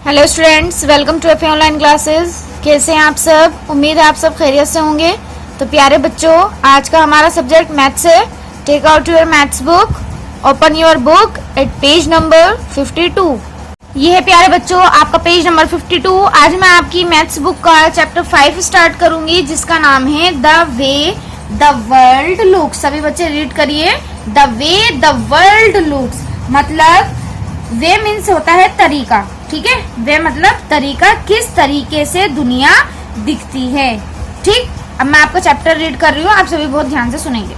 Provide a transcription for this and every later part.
Hello students, welcome to FA online classes. कैसे हैं आप सब? उम्मीद है आप सब खैरियत से होंगे। तो प्यारे बच्चों, आज का हमारा सब्जेक्ट मैथ्स है। Take out your maths book, open your book at page number 52। ये है प्यारे बच्चों आपका पेज नंबर 52। आज मैं आपकी मैथ्स बुक का चैप्टर 5 स्टार्ट करूंगी, जिसका नाम है the way the world looks. सभी बच्चे रीड करिए। The way the world looks मतलब वे मीन्स होता है तरीका, ठीक है। वे मतलब तरीका, किस तरीके से दुनिया दिखती है, ठीक। अब मैं आपका चैप्टर रीड कर रही हूँ, आप सभी बहुत ध्यान से सुनेंगे।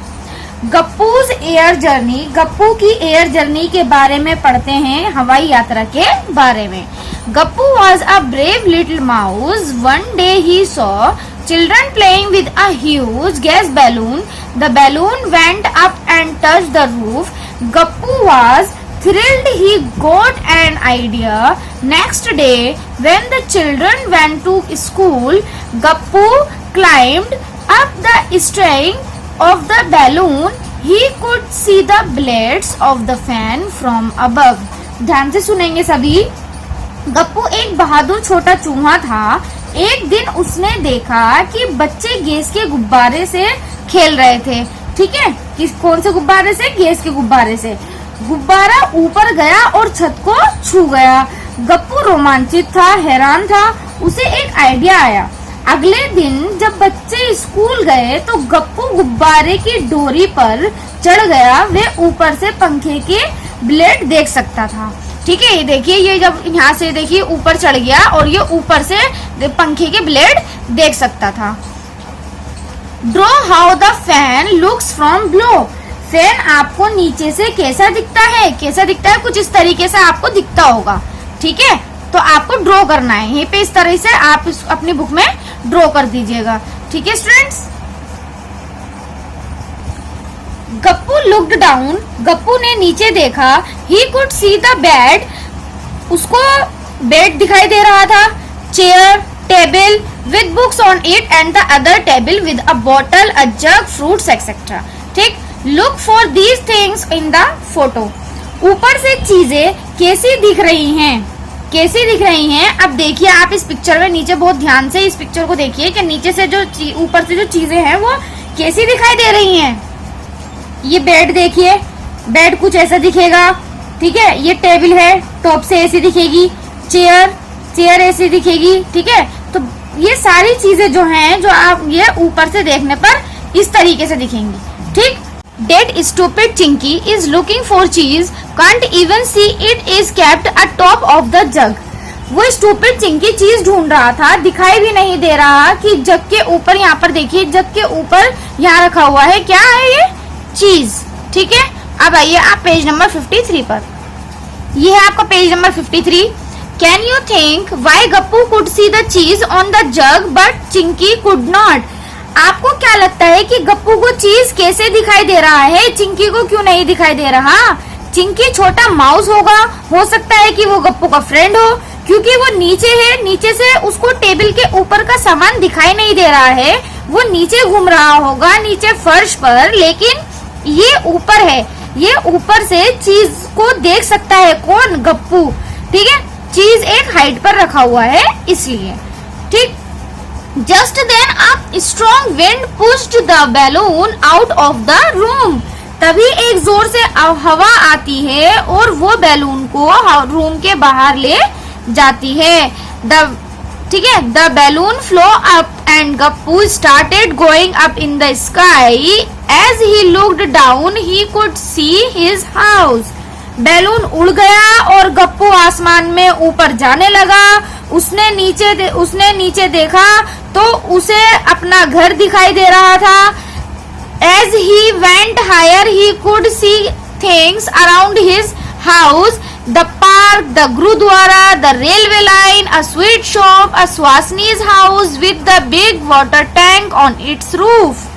गप्पूज एयर जर्नी, गप्पू की एयर जर्नी के बारे में पढ़ते हैं, हवाई यात्रा के बारे में। Gappu was a brave little mouse, one day he saw children playing with a huge gas balloon. The balloon went up and touched the roof. Gappu was thrilled. He got an idea. Next day, when the children went to school, Gappu climbed up the string of the balloon. He could see the blades of the fan from above. ध्यान से सुनेंगे सभी। गप्पू एक बहादुर छोटा चूहा था। एक दिन उसने देखा कि बच्चे गैस के गुब्बारे से खेल रहे थे, ठीक है। किस कौन से गुब्बारे से? गैस के गुब्बारे से। गुब्बारा ऊपर गया और छत को छू गया। गप्पू रोमांचित था, हैरान था। उसे एक आइडिया आया। अगले दिन जब बच्चे स्कूल गए तो गप्पू गुब्बारे की डोरी पर चढ़ गया। वे ऊपर से पंखे के ब्लेड देख सकता था, ठीक है। ये देखिए, ये जब यहाँ से देखिए ऊपर चढ़ गया और ये ऊपर से पंखे के ब्लेड देख सकता था। Draw how the fan looks from below. Fan आपको नीचे से कैसा दिखता है? कैसा दिखता है? कुछ इस तरीके से आपको दिखता होगा, ठीक है। तो आपको ड्रॉ करना है यहीं पे, इस तरह से आप अपनी बुक में ड्रॉ कर दीजिएगा, ठीक है students. Gappu looked down, Gappu ने नीचे देखा। He could see the bed, उसको बेड दिखाई दे रहा था। Chair, table with books on it and the other table with a bottle, a jug, fruits etcetera, ठीक। Look for these things in the photo. ऊपर से चीजें कैसी दिख रही हैं? कैसी दिख रही हैं? अब देखिए आप इस पिक्चर में, नीचे बहुत ध्यान से इस पिक्चर को देखिए कि नीचे से जो ऊपर से जो चीजें हैं वो कैसी दिखाई दे रही हैं। ये बेड देखिए, बेड कुछ ऐसा दिखेगा, ठीक है। ये टेबल है, टॉप से ऐसी दिखेगी। चेयर, चेयर ऐसी दिखेगी, ठीक है। तो ये सारी चीजें जो हैं, जो आप ये ऊपर से देखने पर इस तरीके से दिखेंगी, ठीक। That stupid Chinki is looking for cheese, can't even see it is kept at top of the jug. वो स्टूपिड चिंकी चीज ढूंढ रहा था, दिखाई भी नहीं दे रहा कि जग के ऊपर, यहाँ पर देखिए जग के ऊपर यहाँ रखा हुआ है, क्या है ये? चीज, ठीक है। अब आइए आप पेज नंबर 53 पर। ये है आपका page number 53। Can you think why Gappu could see the cheese on the jug but Chinki could not. आपको क्या लगता है कि गप्पू को चीज कैसे दिखाई दे रहा है, चिंकी को क्यों नहीं दिखाई दे रहा? चिंकी छोटा माउस होगा, हो सकता है कि वो गप्पू का फ्रेंड हो, क्योंकि वो नीचे है। नीचे से उसको टेबल के ऊपर का सामान दिखाई नहीं दे रहा है। वो नीचे घूम रहा होगा, नीचे फर्श पर, लेकिन ये ऊपर है। ये ऊपर से चीज को देख सकता है कौन? गप्पू, ठीक है। चीज एक हाइट पर रखा हुआ है इसलिए, ठीक। Just then a strong wind pushed the balloon out of the room. तभी एक जोर से हवा आती है और वो बैलून को रूम के बाहर ले जाती है। ठीक है। The balloon flow up and Gappu started going up in the sky. As he looked down he could see his house. Balloon उड़ गया और गप्पू आसमान में ऊपर जाने लगा। उसने नीचे देखा तो उसे अपना घर दिखाई दे रहा था। As he went higher he could see things around his house, the park, the gurudwara, the railway line, a sweet shop, a Swasni's house with the big water tank on its roof.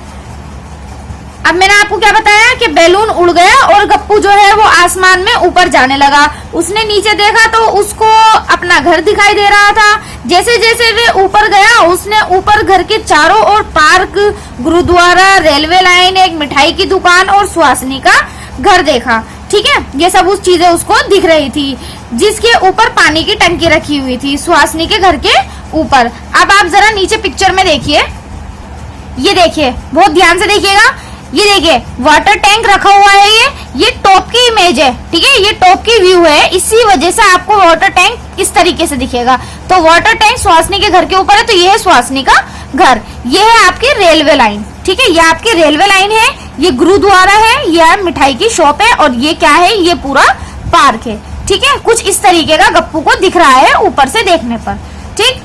अब मैंने आपको क्या बताया कि balloon उड़ गया और गप्पू जो है वो आसमान में ऊपर जाने लगा। उसने नीचे देखा तो उसको अपना घर दिखाई दे रहा था। जैसे जैसे वे ऊपर गया, उसने ऊपर घर के चारों ओर पार्क, गुरुद्वारा, रेलवे लाइन, एक मिठाई की दुकान और सुहासिनी का घर देखा, ठीक है। ये सब उस चीजें उसको दिख रही थी। जिसके ऊपर पानी की टंकी रखी हुई थी सुहासिनी के घर के ऊपर। अब आप जरा नीचे पिक्चर में देखिए, ये देखिए, बहुत ध्यान से देखिएगा, ये देखिए वाटर टैंक रखा हुआ है। ये टॉप की इमेज है, ठीक है, ये टॉप की व्यू है, इसी वजह से आपको वाटर टैंक इस तरीके से दिखेगा। तो वाटर टैंक सुहासिनी के घर के ऊपर है, तो ये है सुहासिनी का घर। ये है आपकी रेलवे लाइन, ठीक है, ये आपकी रेलवे लाइन है, ये गुरुद्वारा है, ये मिठाई की शॉप है, और ये क्या है, ये पूरा पार्क है, ठीक है। कुछ इस तरीके का गप्पू को दिख रहा है ऊपर से देखने पर, ठीक।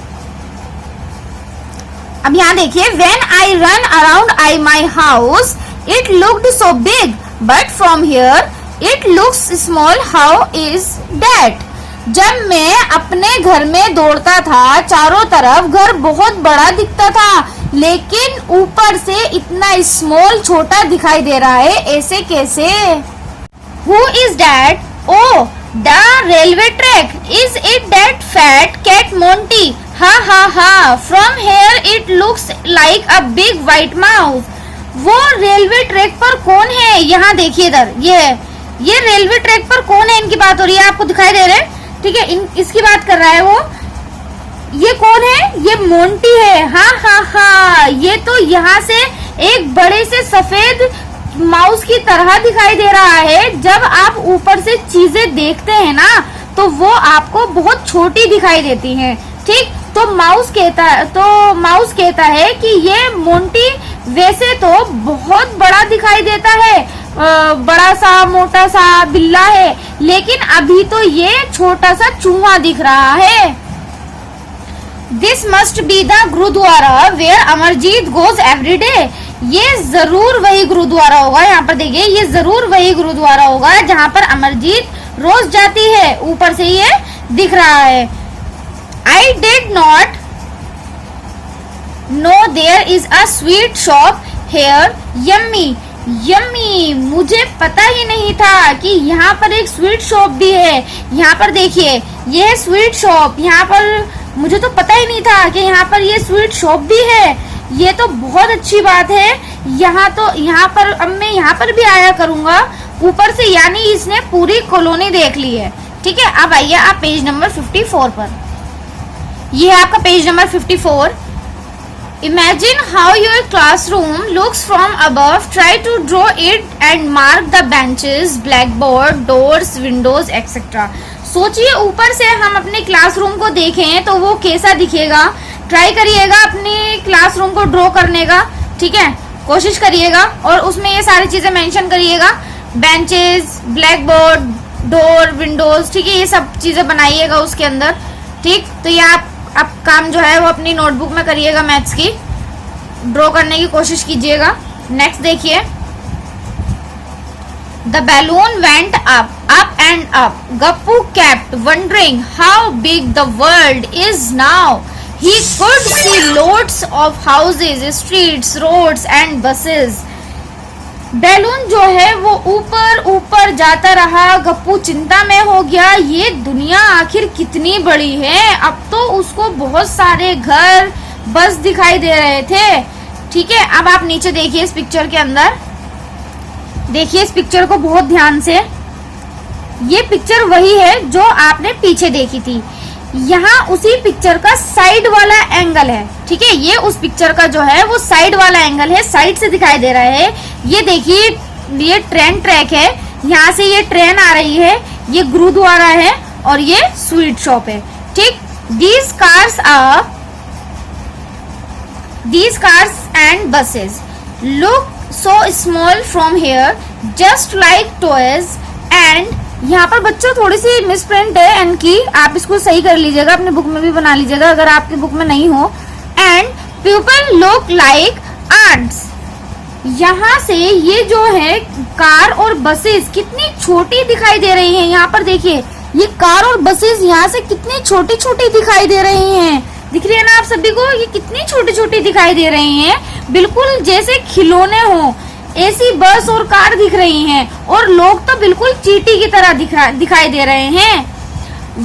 अब यहाँ देखिए, when I run around my house, it looked so big, but from here it looks small. How is that? जब मैं अपने घर में दौड़ता था, चारों तरफ घर बहुत बड़ा दिखता था, लेकिन ऊपर से इतना स्मॉल, छोटा दिखाई दे रहा है, ऐसे कैसे? Who is that? Oh, the railway track. Is it that fat cat Monty? Ha ha ha. From here it looks like a big white mouse. वो रेलवे ट्रैक पर कौन है? यहाँ देखिए इधर, ये रेलवे ट्रैक पर कौन है, इनकी बात हो रही है, आपको दिखाई दे रहे हैं, ठीक है, इसकी बात कर रहा है वो। ये कौन है? ये मोंटी है। हाँ हाँ हाँ, ये तो यहाँ से एक बड़े से सफेद माउस की तरह दिखाई दे रहा है। जब आप ऊपर से चीजें देखते हैं ना, तो वो आपको बहुत छोटी दिखाई देती हैं, ठीक। तो माउस कहता है कि ये मोंटी वैसे तो बहुत बड़ा दिखाई देता है, बड़ा सा मोटा सा बिल्ला है, लेकिन अभी तो ये छोटा सा चूहा दिख रहा है। This must be the gurdwara where Amarjeet goes every day. ये जरूर वही गुरुद्वारा होगा, यहाँ पर देखिए, ये जरूर वही गुरुद्वारा होगा जहाँ पर अमरजीत रोज जाती है, ऊपर से ये दिख रहा है। I did not know there is a sweet shop here. Yummy, yummy. मुझे पता ही नहीं था कि यहाँ पर एक स्वीट शॉप भी है। यहाँ पर देखिए, ये है स्वीट शॉप। यहाँ पर मुझे तो पता ही नहीं था कि यहाँ पर ये स्वीट शॉप भी है। ये तो बहुत अच्छी बात है। यहाँ पर अब मैं यहाँ पर भी आया करूँगा ऊपर से, यानी इसने पूरी कॉलोनी देख ली है, ठीक है। अब आइए आप पेज नंबर 54 पर। ये है आपका page number 54। Imagine how your classroom looks from above. Try to draw it and mark the benches, blackboard, doors, windows, etc. सोचिए ऊपर से हम अपने क्लासरूम को देखें तो वो कैसा दिखेगा। ट्राई करिएगा अपनी क्लासरूम को ड्रॉ करने का, ठीक है, कोशिश करिएगा, और उसमें ये सारी चीजें मेंशन करिएगा, बेंचेस, ब्लैकबोर्ड, डोर, विंडोज, ठीक है, ये सब चीजें बनाइएगा उसके अंदर, ठीक। तो ये आप काम जो है वो अपनी नोटबुक में करिएगा, मैथ्स की ड्रॉ करने की कोशिश कीजिएगा। नेक्स्ट देखिए, the balloon went up and up. Gappu kept wondering how big the world is now. He could see lots of houses, streets, roads and buses. Balloon जो है वो ऊपर ऊपर जाता रहा। गप्पू चिंता में हो गया, ये दुनिया आखिर कितनी बड़ी है। अब तो उसको बहुत सारे घर, बस दिखाई दे रहे थे, ठीक है। अब आप नीचे देखिए इस पिक्चर के अंदर, देखिए इस पिक्चर को बहुत ध्यान से। ये पिक्चर वही है जो आपने पीछे देखी थी। यहाँ उसी पिक्चर का साइड वाला एंगल है, ठीक है। ये उस पिक्चर का जो है वो साइड वाला एंगल है, साइड से दिखाई दे रहा है। ये देखिए, ये ट्रेन ट्रैक है, यहाँ से ये ट्रेन आ रही है, ये गुरुद्वारा है और ये स्वीट शॉप है, ठीक। These cars and buses look so small from here, just like toys. And यहाँ पर बच्चों थोड़ी सी मिसप्रिंट है एन की, आप इसको सही कर लीजिएगा, अपने बुक में भी बना लीजिएगा अगर आपकी बुक में नहीं हो। And people look like ants. यहाँ से ये जो है कार और बसेस कितनी छोटी दिखाई दे रही हैं। यहाँ पर देखिए, ये कार और बसेस यहाँ से कितनी छोटी छोटी दिखाई दे रही हैं। दिख रही है ना आप सभी को, ये कितनी छोटी छोटी दिखाई दे रही हैं, बिल्कुल जैसे खिलौने हो। ऐसी बस और कार दिख रही हैं और लोग तो बिल्कुल चींटी की तरह दिखाई दे रहे हैं।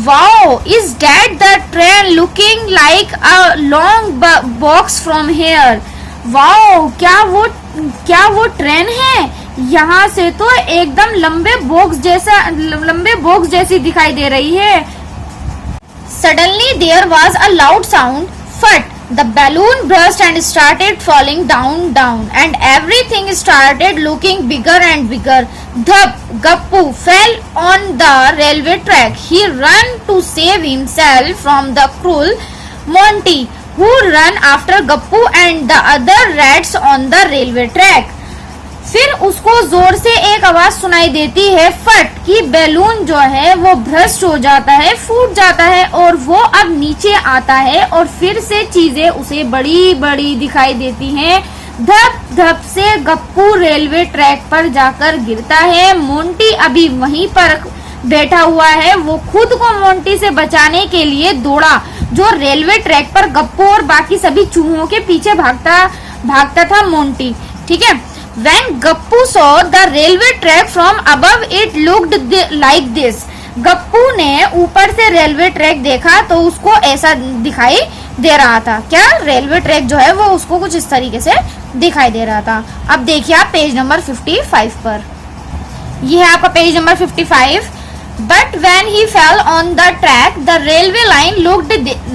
Wow, is that the train looking like a long box from here. Wow, क्या वो ट्रेन है? यहाँ से तो एकदम लंबे बॉक्स जैसी दिखाई दे रही है। Suddenly there was a loud sound. Fut! The balloon burst and started falling down, and everything started looking bigger and bigger. Dhup! Gappu fell on the railway track. He ran to save himself from the cruel Monty, who ran after Gappu and the other rats on the railway track. फिर उसको जोर से एक आवाज सुनाई देती है, फट, कि बैलून जो है वो भ्रष्ट हो जाता है, फूट जाता है और वो अब नीचे आता है और फिर से चीजें उसे बड़ी बड़ी दिखाई देती हैं। धप धप से गप्पू रेलवे ट्रैक पर जाकर गिरता है। मोंटी अभी वहीं पर बैठा हुआ है। वो खुद को मोंटी से बचाने के लिए दौड़ा, जो रेलवे ट्रैक पर गप्पू और बाकी सभी चूहों के पीछे भागता था मोंटी। ठीक है। When Gappu saw the railway track from above, it looked like this. Gappu ने ऊपर से रेलवे ट्रैक देखा तो उसको ऐसा दिखाई दे रहा था। क्या? रेलवे ट्रैक जो है वो उसको कुछ इस तरीके से दिखाई दे रहा था। अब देखिए आप पेज नंबर 55 पर, ये है आपका page number 55। But when he fell on the track, the railway line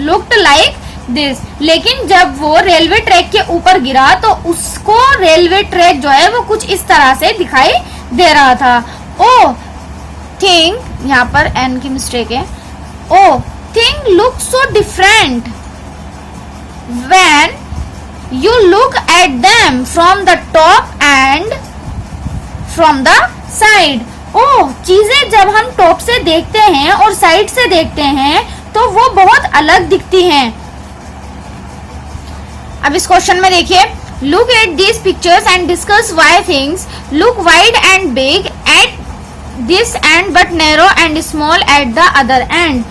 looked like this. लेकिन जब वो रेलवे ट्रैक के ऊपर गिरा तो उसको रेलवे ट्रैक जो है वो कुछ इस तरह से दिखाई दे रहा था। ओ थिंग, यहाँ पर एन की मिस्टेक है। Oh thing look so different when you look at them from the top and from the side. ओ चीजें जब हम टॉप से देखते हैं और साइड से देखते हैं तो वो बहुत अलग दिखती हैं। अब इस क्वेश्चन में देखिए, look at these pictures and discuss why things look wide and big at this and but narrow and small at the other and.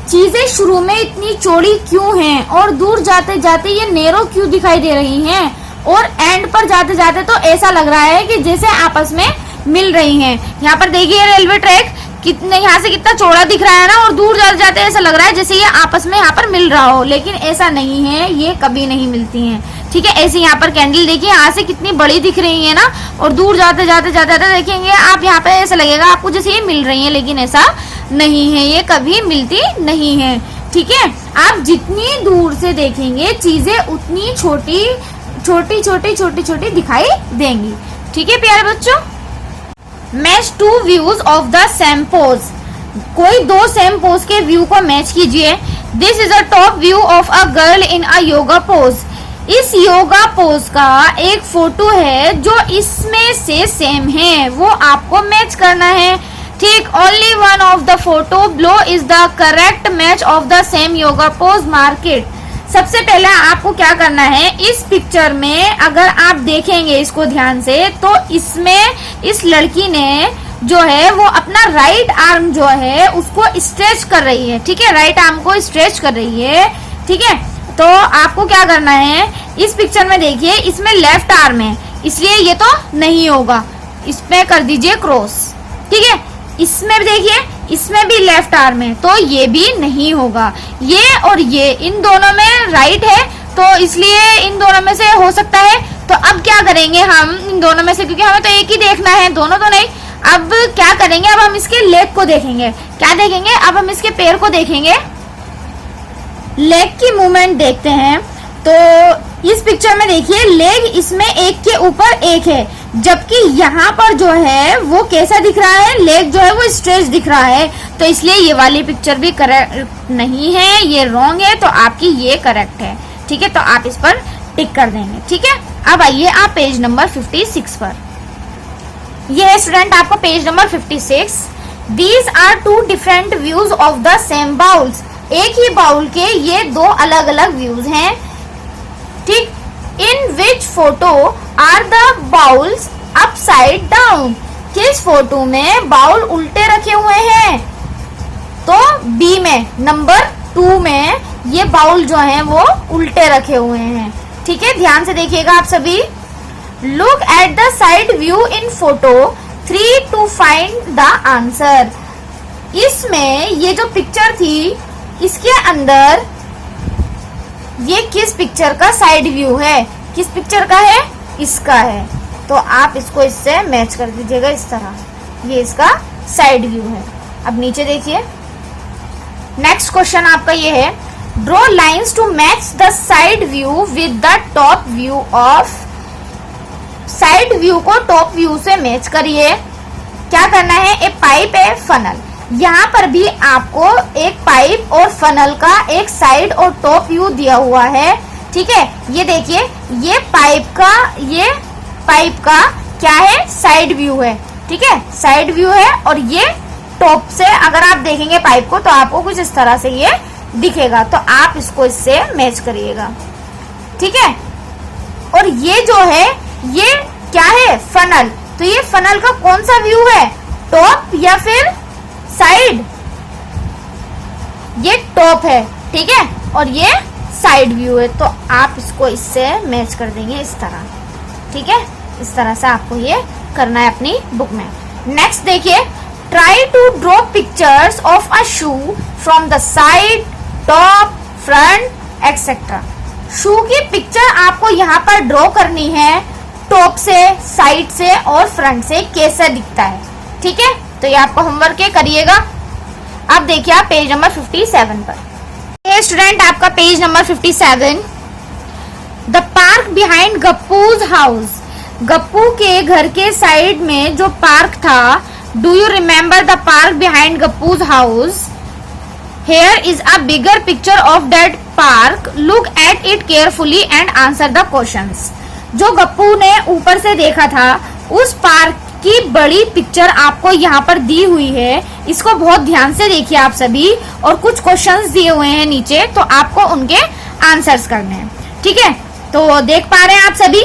चीजें शुरू में इतनी चौड़ी क्यों हैं और दूर जाते जाते ये नैरो क्यों दिखाई दे रही हैं, और एंड पर जाते जाते तो ऐसा लग रहा है कि जैसे आपस में मिल रही हैं। यहाँ पर देखिए रेलवे ट्रैक कितने, यहाँ से कितना चौड़ा दिख रहा है ना, और दूर जाते जाते ऐसा लग रहा है जैसे ये आपस में यहाँ पर मिल रहा हो, लेकिन ऐसा नहीं है, ये कभी नहीं मिलती हैं। ठीक है। ऐसे यहाँ पर कैंडल देखिए, यहाँ से कितनी बड़ी दिख रही है ना, और दूर जाते जाते देखेंगे आप यहाँ पे ऐसा लगेगा आपको जैसे ये मिल रही है, लेकिन ऐसा नहीं है, ये कभी मिलती नहीं है। ठीक है। आप जितनी दूर से देखेंगे चीजें उतनी छोटी दिखाई देंगी। ठीक है प्यारे बच्चों। Match to views of the same pose. कोई दो सेम पोज के व्यू को मैच कीजिए। This is a top view of a girl in a yoga pose. इस योगा पोज का एक फोटो है जो इसमें से सेम है, वो आपको मैच करना है। ठीक। Only one of the photo below is the correct match of the same yoga pose market. सबसे पहले आपको क्या करना है, इस पिक्चर में अगर आप देखेंगे इसको ध्यान से तो इसमें इस लड़की ने जो है वो अपना राइट आर्म जो है उसको स्ट्रेच कर रही है। ठीक है। राइट आर्म को स्ट्रेच कर रही है। ठीक है। तो आपको क्या करना है, इस पिक्चर में देखिए इसमें लेफ्ट आर्म है, इसलिए ये तो नहीं होगा, इसमें कर दीजिए क्रॉस। ठीक है। इसमें देखिए इसमें भी लेफ्ट आर्म है, तो ये भी नहीं होगा। ये और ये इन दोनों में राइट है, तो इसलिए इन दोनों में से हो सकता है। तो अब क्या करेंगे हम इन दोनों में से, क्योंकि हमें तो एक ही देखना है, दोनों तो नहीं। अब क्या करेंगे, अब हम इसके लेग को देखेंगे। क्या देखेंगे, अब हम इसके पैर को देखेंगे, लेग की मूवमेंट देखते हैं। तो इस पिक्चर में देखिए लेग इसमें एक के ऊपर एक है, जबकि यहाँ पर जो है वो कैसा दिख रहा है, लेग जो है वो स्ट्रेच दिख रहा है। तो इसलिए ये वाली पिक्चर भी करेक्ट नहीं है, ये रॉन्ग है, तो आपकी ये करेक्ट है। ठीक है। तो आप इस पर टिक कर देंगे। ठीक है। अब आइए आप पेज नंबर 56 पर। ये है स्टूडेंट आपका page number 56। These are two different views of the same bowls. एक ही बाउल के ये दो अलग अलग व्यूज हैं। ठीक। In which photo are the bowls upside down. किस फोटो में बाउल उल्टे रखे हुए हैं, तो बी में नंबर 2 में ये बाउल जो है वो उल्टे रखे हुए हैं। ठीक है। ध्यान से देखिएगा आप सभी। Look at the side view in photo 3 to find the answer. इसमें ये जो पिक्चर थी इसके अंदर ये किस पिक्चर का साइड व्यू है, किस पिक्चर का है, इसका है। तो आप इसको इससे मैच कर दीजिएगा इस तरह। ये इसका साइड व्यू है। अब नीचे देखिए, नेक्स्ट क्वेश्चन आपका ये है, draw lines to match the side view with the top view of. Side view को टॉप व्यू से मैच करिए। क्या करना है, ए पाइप ए फनल। यहाँ पर भी आपको एक पाइप और फनल का एक साइड और टॉप व्यू दिया हुआ है, ठीक है। ये देखिए, ये पाइप का क्या है, साइड व्यू है, ठीक है, साइड व्यू है। और ये टॉप से अगर आप देखेंगे पाइप को तो आपको कुछ इस तरह से ये दिखेगा, तो आप इसको इससे मैच करिएगा, ठीक है। और ये जो है, ये क्या है, फनल। तो ये फनल का कौन सा व्यू है, टॉप या फिर साइड? ये टॉप है, ठीक है, और ये साइड व्यू है। तो आप इसको इससे मैच कर देंगे इस तरह, ठीक है। इस तरह से आपको ये करना है अपनी बुक में। नेक्स्ट देखिए, try to draw pictures of a shoe from the side, top, front etcetera. Shoe की पिक्चर आपको यहाँ पर ड्रॉ करनी है, टॉप से, साइड से और फ्रंट से कैसा दिखता है, ठीक है। तो ये आपको होमवर्क है, करिएगा। अब देखिए आप पेज नंबर 57 पर। ये स्टूडेंट आपका page number 57, the park behind Gappu's house. Gappu के घर के साइड में जो पार्क था, do you remember the park behind Gappu's house? Here is a bigger picture of that park. Look at it carefully and answer the questions. जो गप्पू ने ऊपर से देखा था, उस पार्क की बड़ी पिक्चर आपको यहाँ पर दी हुई है। इसको बहुत ध्यान से देखिए आप सभी, और कुछ क्वेश्चंस दिए हुए हैं नीचे, तो आपको उनके आंसर्स करने हैं, ठीक है। तो देख पा रहे हैं आप सभी,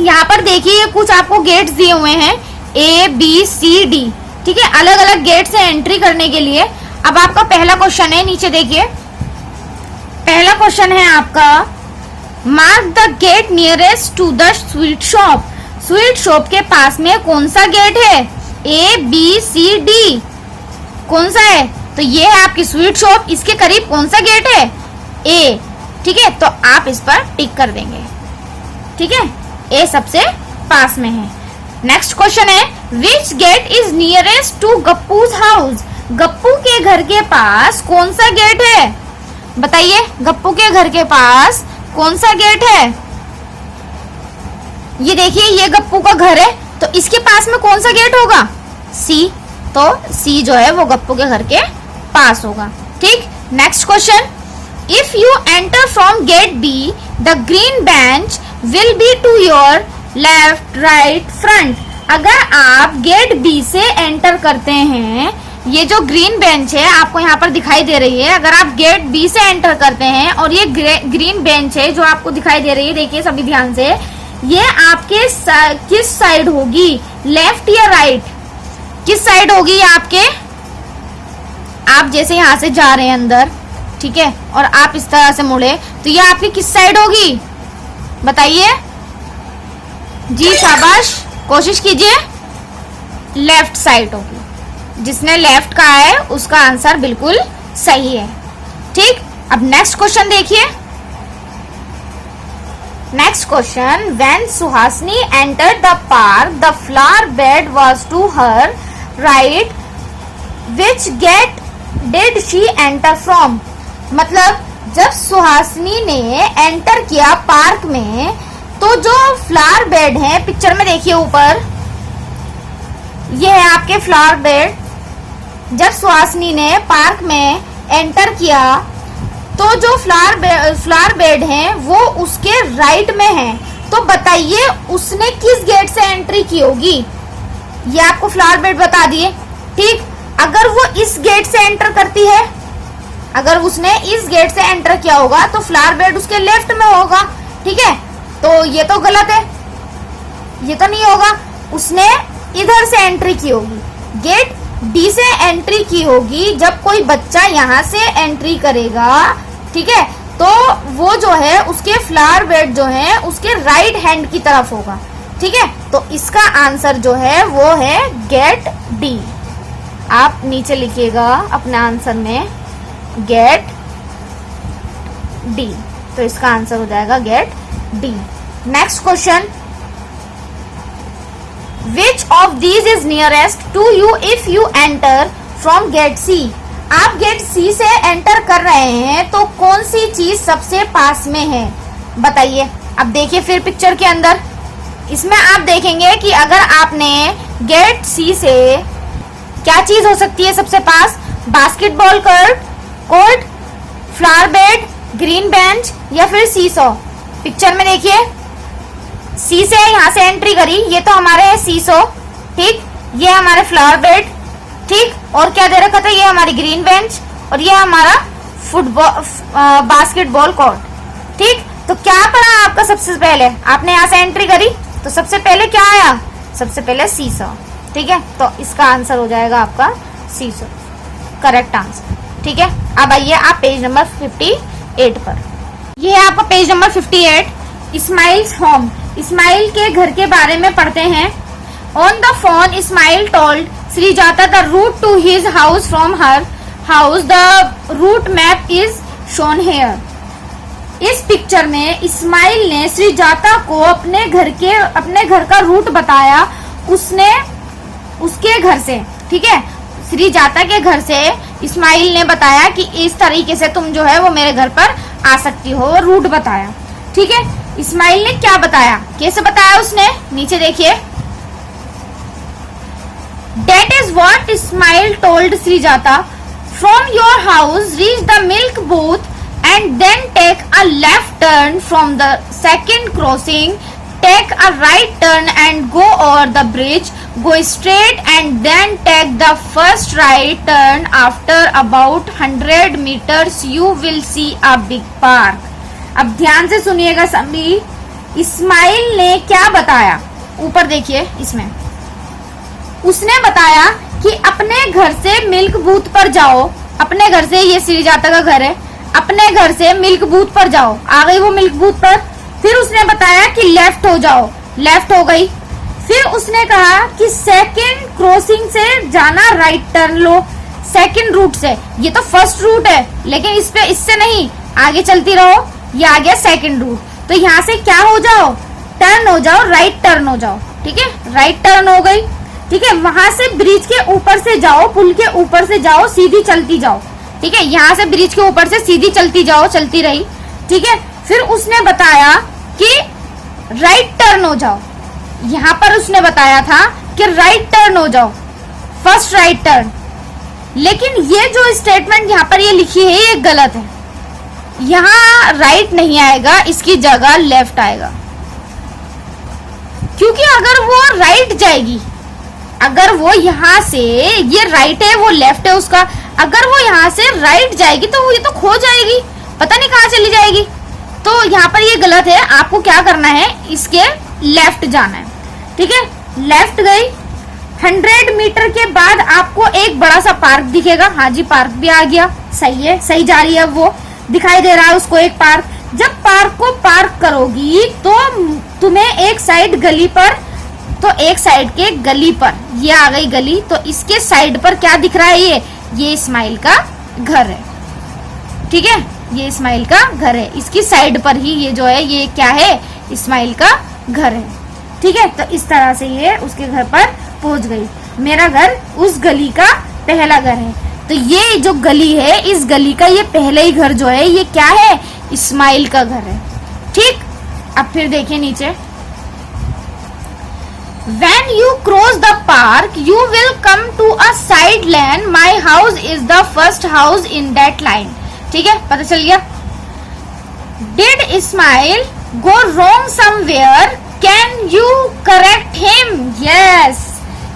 यहाँ पर देखिए कुछ आपको गेट्स दिए हुए हैं, ABCD, ठीक है, अलग अलग गेट से एंट्री करने के लिए। अब आपका पहला क्वेश्चन है, नीचे देखिए, पहला क्वेश्चन है आपका, mark the gate nearest to the sweet shop. Sweet shop के पास में कौन सा गेट है, ABCD, कौन सा है? तो ये है आपकी स्वीट शॉप, इसके करीब कौन सा गेट है, A, ठीक है। तो आप इस पर टिक कर देंगे, ठीक है, A सबसे पास में है। नेक्स्ट क्वेश्चन है, which gate is nearest to Gappu's house. Gappu के घर के पास कौन सा गेट है, बताइए, गप्पू के घर के पास कौन सा गेट है? ये देखिए, ये गप्पू का घर है, तो इसके पास में कौन सा गेट होगा, C। तो C जो है वो गप्पू के घर के पास होगा, ठीक। Next question, if you enter from gate B, the green bench will be to your left, right, front. अगर आप गेट B से एंटर करते हैं, ये जो ग्रीन बेंच है आपको यहाँ पर दिखाई दे रही है, अगर आप गेट B से एंटर करते हैं और ये ग्रीन बेंच है जो आपको दिखाई दे रही है, देखिए सभी ध्यान से, ये आपके किस साइड होगी, लेफ्ट या राइट, किस साइड होगी आपके? आप जैसे यहाँ से जा रहे हैं अंदर, ठीक है, और आप इस तरह से मुड़े, तो ये आपकी किस साइड होगी, बताइए जी, शाबाश, कोशिश कीजिए, लेफ्ट साइड होगी। जिसने लेफ्ट कहा है उसका आंसर बिल्कुल सही है, ठीक। अब नेक्स्ट क्वेश्चन देखिए, next question, when Suhasini entered the park, the flower bed was to her right, which gate did she enter from. मतलब जब सुहासिनी ने एंटर किया पार्क में, तो जो फ्लावर बेड है, पिक्चर में देखिए ऊपर, ये है आपके फ्लावर बेड। जब सुहासिनी ने पार्क में एंटर किया, तो जो फ्लावर बेड है वो उसके राइट में है। तो बताइए उसने किस गेट से एंट्री की होगी, ये आपको फ्लावर बेड बता दिए, ठीक। अगर वो इस गेट से एंटर करती है, अगर उसने इस गेट से एंटर किया होगा तो फ्लावर बेड उसके लेफ्ट में होगा, ठीक है। तो ये तो गलत है, ये तो नहीं होगा, उसने इधर से एंट्री की होगी, गेट D से एंट्री की होगी। जब कोई बच्चा यहाँ से एंट्री करेगा, ठीक है, तो वो जो है उसके फ्लावर बेड जो है उसके राइट हैंड की तरफ होगा, ठीक है। तो इसका आंसर जो है वो है गेट D। आप नीचे लिखिएगा अपने आंसर में गेट D, तो इसका आंसर हो जाएगा gate D। Next question, Which of these is nearest to you if you enter from gate C? आप गेट सी से एंटर कर रहे हैं तो कौन सी चीज सबसे पास में है, बताइए। अब देखिए फिर पिक्चर के अंदर, इसमें आप देखेंगे कि अगर आपने गेट सी से क्या चीज हो सकती है सबसे पास, basketball court, flower bed, green bench या फिर सीसॉ। पिक्चर में देखिए, सी से यहाँ से एंट्री करी, ये तो हमारे है सीसॉ, ठीक, ये हमारे फ्लावर बेड, ठीक, और क्या दे रखा था, ये हमारी ग्रीन बेंच और ये हमारा बास्केटबॉल कोर्ट, ठीक। तो क्या पढ़ा आपका सबसे पहले, आपने यहाँ से एंट्री करी तो सबसे पहले क्या आया, सबसे पहले सीसॉ, ठीक है। तो इसका आंसर हो जाएगा आपका सीसॉ, करेक्ट आंसर, ठीक है। अब आइए आप पेज नंबर 58 पर। ये है आपका page number 58, Ismail's home, Ismail के घर के बारे में पढ़ते हैं। On the phone Ismail told Shrijata the route to his house from her house, the route map is shown here. इस पिक्चर में इस्माइल ने श्रीजाता को अपने घर का रूट बताया, उसके घर से, ठीक है, श्रीजाता के घर से इस्माइल ने बताया कि इस तरीके से तुम जो है वो मेरे घर पर आ सकती हो, रूट बताया, ठीक है। इस्माइल ने क्या बताया, कैसे बताया उसने, नीचे देखिए। That is what Ismail told Srijata. From your house, reach the milk booth and then take a left turn from the second crossing. Take a right turn and go over the bridge. Go straight and then take the first right turn. After about 100 meters, you will see a big park. अब ध्यान से सुनिएगा सभी, इस्माइल ने क्या बताया, ऊपर देखिए इसमें, उसने बताया कि अपने घर से मिल्क बूथ पर जाओ, अपने घर से, ये श्रीजाता का घर है, अपने घर से मिल्क बूथ पर जाओ, आ गई वो मिल्क बूथ पर। फिर उसने बताया कि लेफ्ट हो जाओ, लेफ्ट हो गई। फिर उसने कहा कि सेकंड क्रॉसिंग से जाना, राइट टर्न लो, सेकंड रूट से, ये तो फर्स्ट रूट है लेकिन इस पे इससे नहीं, आगे चलती रहो, ये आ गया सेकंड रूट। तो यहाँ से क्या हो जाओ, टर्न हो जाओ, राइट टर्न हो जाओ, ठीक है, राइट टर्न हो गई, ठीक है। वहां से ब्रिज के ऊपर से जाओ, पुल के ऊपर से जाओ, सीधी चलती जाओ, ठीक है, यहाँ से ब्रिज के ऊपर से सीधी चलती जाओ, चलती रही, ठीक है। फिर उसने बताया कि राइट टर्न हो जाओ, यहाँ पर उसने बताया था कि राइट टर्न हो जाओ, फर्स्ट राइट टर्न, लेकिन ये जो स्टेटमेंट यहाँ पर ये लिखी है ये गलत है, यहाँ राइट नहीं आएगा, इसकी जगह लेफ्ट आएगा, क्योंकि अगर वो राइट जाएगी, अगर वो यहाँ से, ये राइट है वो लेफ्ट है उसका, अगर वो यहाँ से राइट जाएगी तो ये तो खो जाएगी, पता नहीं कहाँ चली जाएगी। तो यहाँ पर ये गलत है, आपको क्या करना है, इसके लेफ्ट जाना है, ठीक है। लेफ्ट गई, 100 मीटर के बाद आपको एक बड़ा सा पार्क दिखेगा, हाँ जी पार्क भी आ गया, सही है, सही जा रही है, वो दिखाई दे रहा है उसको एक पार्क। जब पार्क को पार्क करोगी तो तुम्हें एक साइड गली पर, तो एक साइड के गली पर, ये आ गई गली, तो इसके साइड पर क्या दिख रहा है, ये इस्माइल का घर है, ठीक है, ये इस्माइल का घर है, इसकी साइड पर ही ये जो है ये क्या है, इस्माइल का घर है, ठीक है। तो इस तरह से ये उसके घर पर पहुंच गई। मेरा घर उस गली का पहला घर है, तो ये जो गली है, इस गली का ये पहले ही घर जो है ये क्या है, इस्माइल का घर है, ठीक। अब फिर देखिए नीचे, When you cross the park, you will come to a side lane. My house is the first house in that line. ठीक है, पता चल गया। Did Ismail go wrong somewhere? Can you correct him? Yes.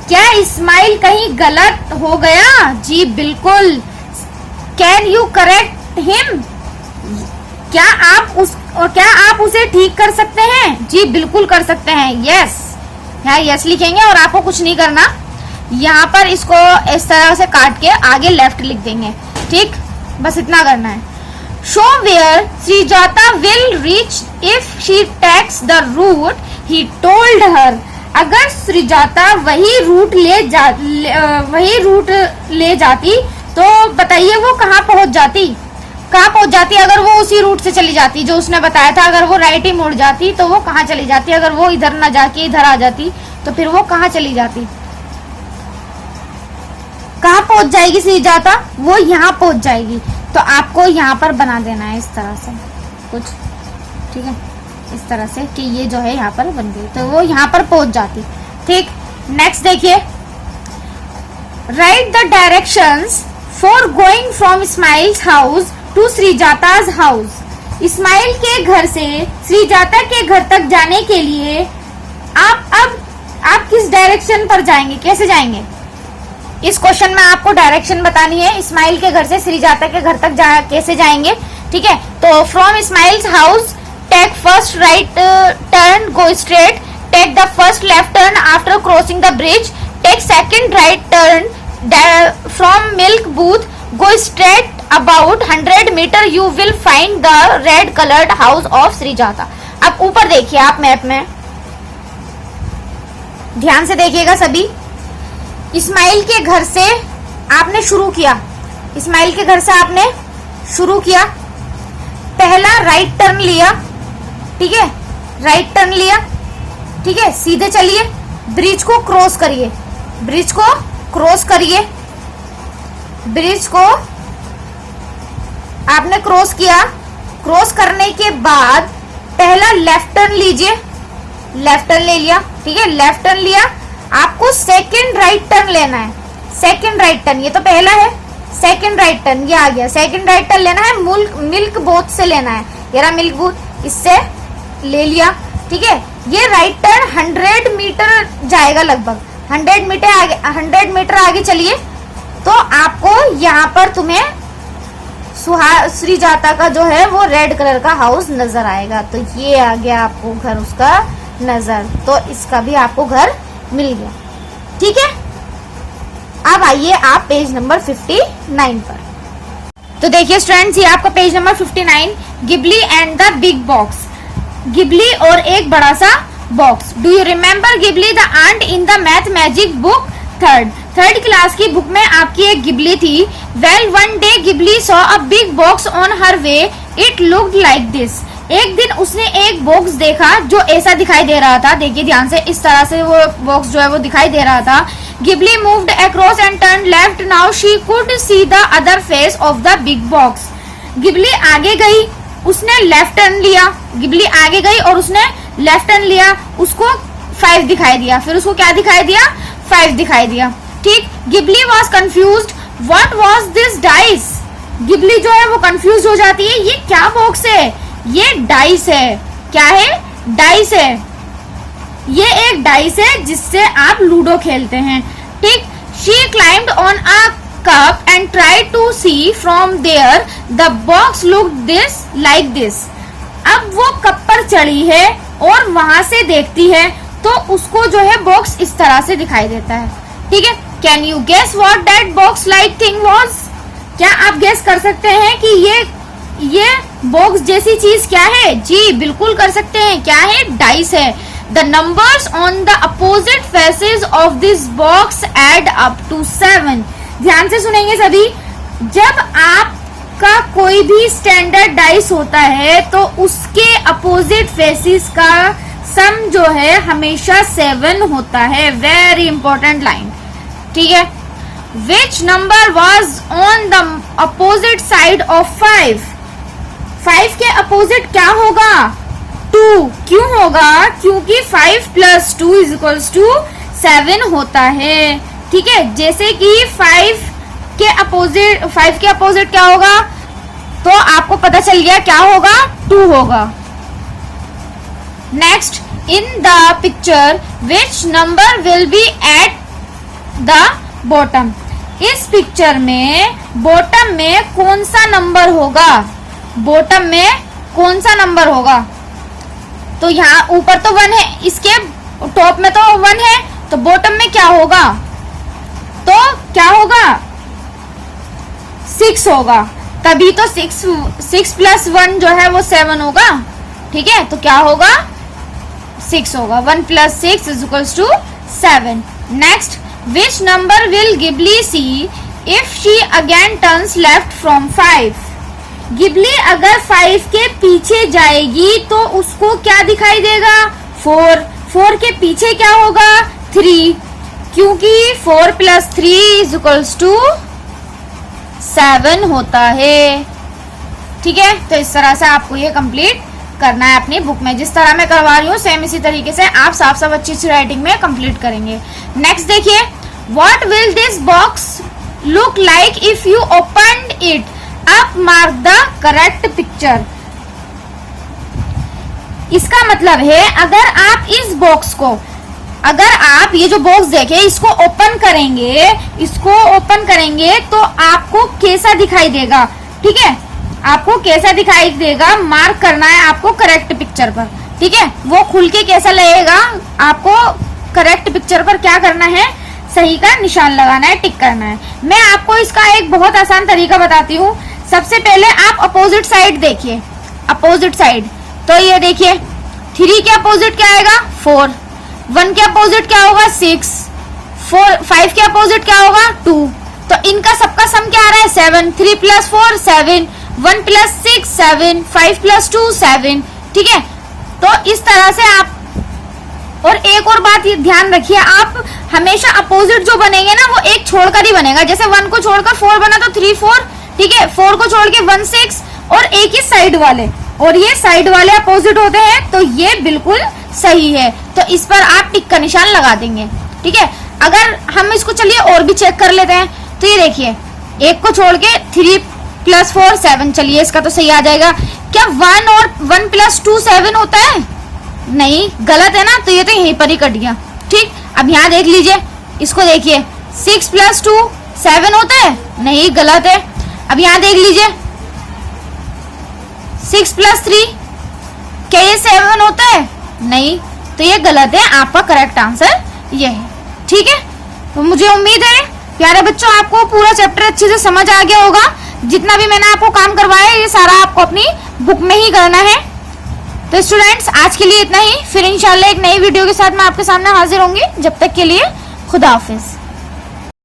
क्या इस्माइल कहीं गलत हो गया? जी बिल्कुल। Can you correct him? क्या आप उसे ठीक कर सकते हैं? जी बिल्कुल कर सकते हैं। Yes. यहाँ यस लिखेंगे और आपको कुछ नहीं करना, यहाँ पर इसको इस तरह से काट के आगे लेफ्ट लिख देंगे, ठीक, बस इतना करना है। Show where Shrijata will reach if she takes the route he told her. अगर श्रीजाता वही रूट ले जाती तो बताइए वो कहाँ पहुंच जाती, अगर वो उसी रूट से चली जाती जो उसने बताया था, अगर वो राइट ही मुड़ जाती तो वो कहाँ चली जाती, अगर वो इधर ना जाके इधर आ जाती तो फिर वो कहाँ चली जाती, कहाँ पहुंच जाएगी श्रीजाता, वो यहाँ पहुंच जाएगी। तो आपको यहाँ पर बना देना है इस तरह से कुछ, ठीक है, इस तरह से कि ये जो है यहाँ पर बन गई, तो वो यहाँ पर पहुंच जाती। ठीक, नेक्स्ट देखिए, write the directions for going from Ismail's house to Shrijata's house. Ismail के घर से श्रीजाता के घर तक जाने के लिए आप किस डायरेक्शन पर जाएंगे, कैसे जाएंगे? इस क्वेश्चन में आपको डायरेक्शन बतानी है, इस्माइल के घर से श्रीजाता के घर तक कैसे जाएंगे। ठीक है, तो from Ismail's house take first right turn, go straight, take the first left turn after crossing the bridge, take second right turn from milk booth, go straight about 100 metre, you will find the red coloured house of Shrijata. अब ऊपर देखिए आप map में, ध्यान से देखिएगा सभी। इस्माइल के घर से आपने शुरू किया, इस्माइल के घर से आपने शुरू किया, पहला राइट टर्न लिया, ठीक है, राइट टर्न लिया, ठीक है, सीधे चलिए, ब्रिज को क्रॉस करिए, ब्रिज को क्रॉस करिए, ब्रिज को आपने क्रॉस किया, क्रॉस करने के बाद पहला लेफ्ट टर्न लीजिए, लेफ्ट टर्न ले लिया, ठीक है, लेफ्ट टर्न लिया, आपको सेकंड राइट टर्न लेना है, सेकंड राइट टर्न, ये तो पहला है, सेकंड राइट टर्न ये आ गया, सेकंड राइट टर्न लेना है, मिल्क बोथ से लेना है, ये रहा मिल्क बोथ, इससे ले लिया, ठीक है। ये राइट टर्न 100 मीटर जाएगा, लगभग 100 मीटर आगे चलिए, तो आपको यहाँ पर तुम्हें श्रीजाता का जो है वो रेड कलर का हाउस नजर आएगा। तो ये आ गया आपको घर उसका नजर, तो इसका भी आपको घर मिल गया, ठीक है। अब आइए आप पेज नंबर 59 पर। तो देखिए स्टूडेंट्स, ये आपका page number 59, Gibli and the big box, Gibli और एक बड़ा सा box. Do you remember Gibli the ant in the math magic book third class की बुक में आपकी एक गिबली थी। Well one day Gibli saw a big box on her way, it looked like this. एक दिन उसने एक बॉक्स देखा जो ऐसा दिखाई दे रहा था, देखिए ध्यान से, इस तरह से वो बॉक्स जो है वो दिखाई दे रहा था। Ghibli moved across and turn left, now she could see the other face of the big box. Ghibli आगे गई, उसने लेफ्ट टर्न लिया, गिबली आगे गई और उसने लेफ्ट टर्न लिया, उसको 5 दिखाई दिया, फिर उसको क्या दिखाई दिया, 5 दिखाई दिया, ठीक। Ghibli was confused, what was this dice. Ghibli जो है वो कंफ्यूज हो जाती है, ये क्या बॉक्स है, ये डाइस है, क्या है, डाइस है, ये एक डाइस है जिससे आप लूडो खेलते हैं, ठीक। She climbed on a cup and tried to see from there, the box looked this like this। अब वो कप पर चढ़ी है और वहां से देखती है तो उसको जो है बॉक्स इस तरह से दिखाई देता है, ठीक है। Can you guess what that box like thing was. क्या आप गेस कर सकते हैं कि ये बॉक्स जैसी चीज क्या है? जी बिल्कुल कर सकते हैं, क्या है, डाइस है। The numbers on the opposite faces of this box add up to 7। ध्यान से सुनेंगे सभी, जब आपका कोई भी स्टैंडर्ड डाइस होता है तो उसके अपोजिट फेसिस का सम जो है हमेशा 7 होता है। वेरी इंपॉर्टेंट लाइन, ठीक है। Which number was on the opposite side of 5। 5 के अपोजिट क्या होगा, 2। क्यों होगा, क्योंकि 5 + 2 = 7 होता है, ठीक है। जैसे कि 5 के अपोजिट क्या होगा, तो आपको पता चल गया क्या होगा, 2 होगा। Next, in the picture which number will be at the bottom. इस पिक्चर में बॉटम में कौन सा नंबर होगा, बॉटम में कौन सा नंबर होगा, तो यहाँ ऊपर तो 1 है, इसके टॉप में तो 1 है, तो बॉटम में क्या होगा, तो क्या होगा, 6 होगा। तभी तो 6 + 1 जो है वो 7 होगा, ठीक है। तो क्या होगा, 6 होगा। 1 + 6 = 7। Next, which number will Ghibli see if she again turns left from 5। Ghibli अगर 5 के पीछे जाएगी तो उसको क्या दिखाई देगा, 4। 4 के पीछे क्या होगा? 3, क्योंकि 4 + 3 = 7 होता है। ठीक है, तो इस तरह से आपको ये कंप्लीट करना है अपनी बुक में। जिस तरह मैं करवा रही हूँ सेम इसी तरीके से आप साफ साफ अच्छी राइटिंग में कंप्लीट करेंगे। नेक्स्ट देखिए, what will this box look like if you opened it? अब मार्क द करेक्ट पिक्चर। इसका मतलब है अगर आप इस बॉक्स को, अगर आप ये जो बॉक्स देखे इसको ओपन करेंगे तो आपको कैसा दिखाई देगा? ठीक है, आपको कैसा दिखाई देगा मार्क करना है आपको करेक्ट पिक्चर पर। ठीक है, वो खुल के कैसा लगेगा आपको करेक्ट पिक्चर पर क्या करना है? सही का निशान लगाना है, टिक करना है। मैं आपको इसका एक बहुत आसान तरीका बताती हूँ। सबसे पहले आप अपोजिट साइड देखिए, अपोजिट साइड। तो ये देखिए 3 के अपोजिट क्या आएगा? 4, 1 के अपोजिट क्या होगा? 6, 5 के अपोजिट क्या होगा? 2। तो इनका सबका सम क्या आ रहा है? 7, 3 + 4 7, 1 + 6 7, 5 + 2 7। ठीक है, तो इस तरह से आप, और एक और बात ये ध्यान रखिए, आप हमेशा अपोजिट जो बनेंगे ना वो एक छोड़कर ही बनेगा। जैसे 1 को छोड़कर 4 बना तो 3 4, ठीक है, 4 को छोड़ के 1 6, और एक ही साइड वाले, और ये साइड वाले अपोजिट होते हैं, तो ये बिल्कुल सही है। तो इस पर आप टिक का निशान लगा देंगे। ठीक है, अगर हम इसको चलिए और भी चेक कर लेते हैं, तो ये देखिए 1 को छोड़ के 3 + 4 7, चलिए इसका तो सही आ जाएगा। क्या 1 और 1 + 2 7 होता है? नहीं, गलत है ना, तो ये तो यहीं पर ही कट गया। ठीक, अब यहाँ देख लीजिए, इसको देखिए 6 + 2 7 होता है? नहीं, गलत है। अब यहाँ देख लीजिए 6 + 3, क्या ये 7 होता है? नहीं, तो ये गलत है। आपका करेक्ट आंसर ये है। ठीक है, तो मुझे उम्मीद है प्यारे बच्चों आपको पूरा चैप्टर अच्छे से समझ आ गया होगा। जितना भी मैंने आपको काम करवाया ये सारा आपको अपनी बुक में ही करना है। तो स्टूडेंट्स आज के लिए इतना ही, फिर इंशाल्लाह एक नई वीडियो के साथ मैं आपके सामने हाजिर होंगी। जब तक के लिए खुदा हाफिज।